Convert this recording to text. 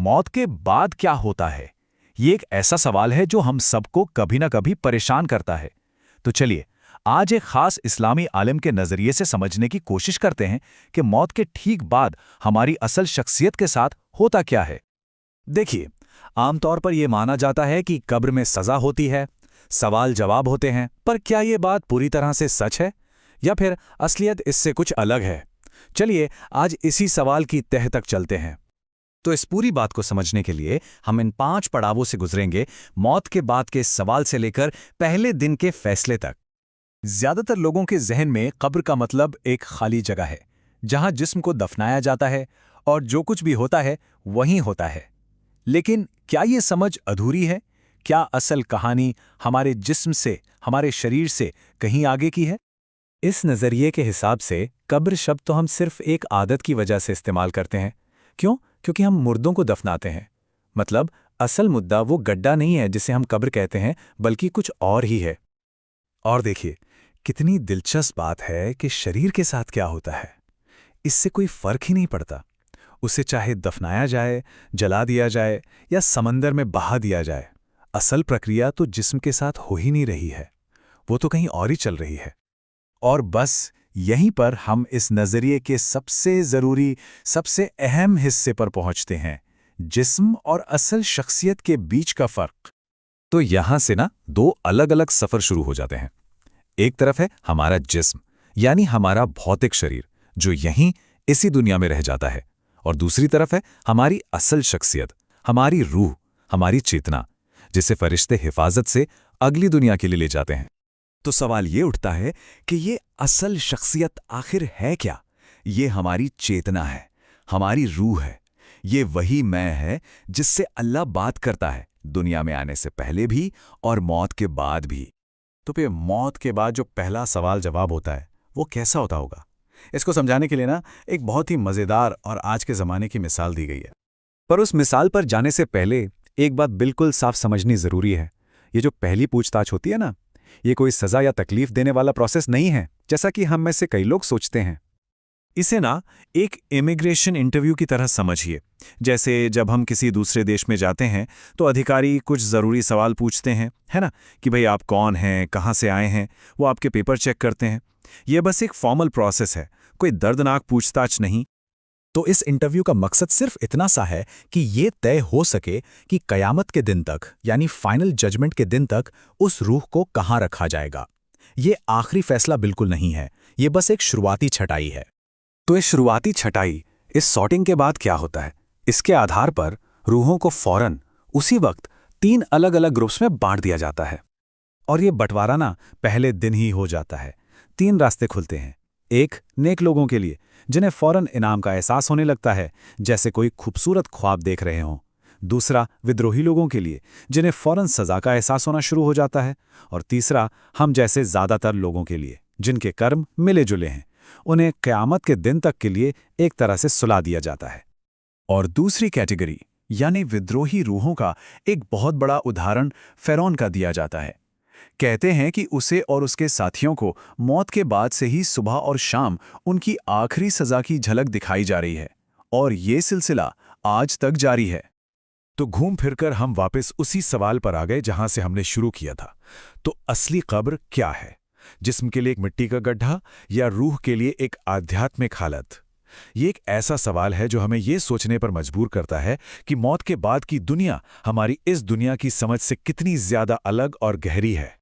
मौत के बाद क्या होता है? ये एक ऐसा सवाल है जो हम सबको कभी ना कभी परेशान करता है। तो चलिए, आज एक खास इस्लामी आलिम के नजरिए से समझने की कोशिश करते हैं कि मौत के ठीक बाद हमारी असल शख्सियत के साथ होता क्या है। देखिए, आमतौर पर यह माना जाता है कि कब्र में सजा होती है, सवाल जवाब होते हैं, पर क्या ये बात पूरी तरह से सच है या फिर असलियत इससे कुछ अलग है? चलिए आज इसी सवाल की तह तक चलते हैं। तो इस पूरी बात को समझने के लिए हम इन 5 पड़ावों से गुजरेंगे, मौत के बाद के सवाल से लेकर पहले दिन के फैसले तक। ज्यादातर लोगों के जहन में कब्र का मतलब एक खाली जगह है, जहां जिस्म को दफनाया जाता है और जो कुछ भी होता है वहीं होता है। लेकिन क्या ये समझ अधूरी है? क्या असल कहानी हमारे जिस्म से, हमारे शरीर से कहीं आगे की है? इस नज़रिए के हिसाब से कब्र शब्द तो हम सिर्फ एक आदत की वजह से इस्तेमाल करते हैं। क्यों? क्योंकि हम मुर्दों को दफनाते हैं। मतलब असल मुद्दा वो गड्ढा नहीं है जिसे हम कब्र कहते हैं, बल्कि कुछ और ही है। और देखिए, कितनी दिलचस्प बात है कि शरीर के साथ क्या होता है, इससे कोई फर्क ही नहीं पड़ता। उसे चाहे दफनाया जाए, जला दिया जाए या समंदर में बहा दिया जाए, असल प्रक्रिया तो जिस्म के साथ हो ही नहीं रही है, वो तो कहीं और ही चल रही है। और बस यहीं पर हम इस नज़रिए के सबसे ज़रूरी, सबसे अहम हिस्से पर पहुंचते हैं, जिस्म और असल शख्सियत के बीच का फ़र्क। तो यहां से ना 2 अलग-अलग सफ़र शुरू हो जाते हैं। एक तरफ है हमारा जिस्म, यानी हमारा भौतिक शरीर, जो यहीं इसी दुनिया में रह जाता है, और दूसरी तरफ है हमारी असल शख्सियत, हमारी रूह, हमारी चेतना, जिसे फरिश्ते हिफाजत से अगली दुनिया के लिए ले जाते हैं। तो सवाल ये उठता है कि ये असल शख्सियत आखिर है क्या? ये हमारी चेतना है, हमारी रूह है, ये वही मैं है जिससे अल्लाह बात करता है, दुनिया में आने से पहले भी और मौत के बाद भी। तो फिर मौत के बाद जो पहला सवाल जवाब होता है, वो कैसा होता होगा? इसको समझाने के लिए ना एक बहुत ही मज़ेदार और आज के ज़माने की मिसाल दी गई है। पर उस मिसाल पर जाने से पहले एक बात बिल्कुल साफ समझनी ज़रूरी है। ये जो पहली पूछताछ होती है ना, ये कोई सज़ा या तकलीफ देने वाला प्रोसेस नहीं है, जैसा कि हम में से कई लोग सोचते हैं। इसे ना एक इमिग्रेशन इंटरव्यू की तरह समझिए। जैसे जब हम किसी दूसरे देश में जाते हैं तो अधिकारी कुछ ज़रूरी सवाल पूछते हैं, है ना, कि भाई आप कौन हैं, कहाँ से आए हैं, वो आपके पेपर चेक करते हैं। ये बस एक फॉर्मल प्रोसेस है, कोई दर्दनाक पूछताछ नहीं। तो इस इंटरव्यू का मकसद सिर्फ इतना सा है कि ये तय हो सके कि कयामत के दिन तक, यानी फाइनल जजमेंट के दिन तक, उस रूह को कहाँ रखा जाएगा। ये आखिरी फैसला बिल्कुल नहीं है, ये बस एक शुरुआती छटाई है। तो इस शुरुआती छटाई, इस सॉर्टिंग के बाद क्या होता है? इसके आधार पर रूहों को फौरन उसी वक्त 3 अलग-अलग ग्रुप्स में बांट दिया जाता है। और ये बंटवारा ना पहले दिन ही हो जाता है। 3 रास्ते खुलते हैं। एक, नेक लोगों के लिए, जिन्हें फौरन इनाम का एहसास होने लगता है, जैसे कोई खूबसूरत ख्वाब देख रहे हों। दूसरा, विद्रोही लोगों के लिए, जिन्हें फौरन सज़ा का एहसास होना शुरू हो जाता है। और तीसरा, हम जैसे ज़्यादातर लोगों के लिए, जिनके कर्म मिले जुले हैं, उन्हें क़यामत के दिन तक के लिए एक तरह से सुला दिया जाता है। और दूसरी कैटेगरी, यानी विद्रोही रूहों का एक बहुत बड़ा उदाहरण फ़िरौन का दिया जाता है। कहते हैं कि उसे और उसके साथियों को मौत के बाद से ही सुबह और शाम उनकी आखिरी सज़ा की झलक दिखाई जा रही है, और ये सिलसिला आज तक जारी है। तो घूम फिरकर हम वापस उसी सवाल पर आ गए जहां से हमने शुरू किया था। तो असली कब्र क्या है? जिस्म के लिए एक मिट्टी का गड्ढा या रूह के लिए एक आध्यात्मिक हालत? ये एक ऐसा सवाल है जो हमें ये सोचने पर मजबूर करता है कि मौत के बाद की दुनिया हमारी इस दुनिया की समझ से कितनी ज्यादा अलग और गहरी है।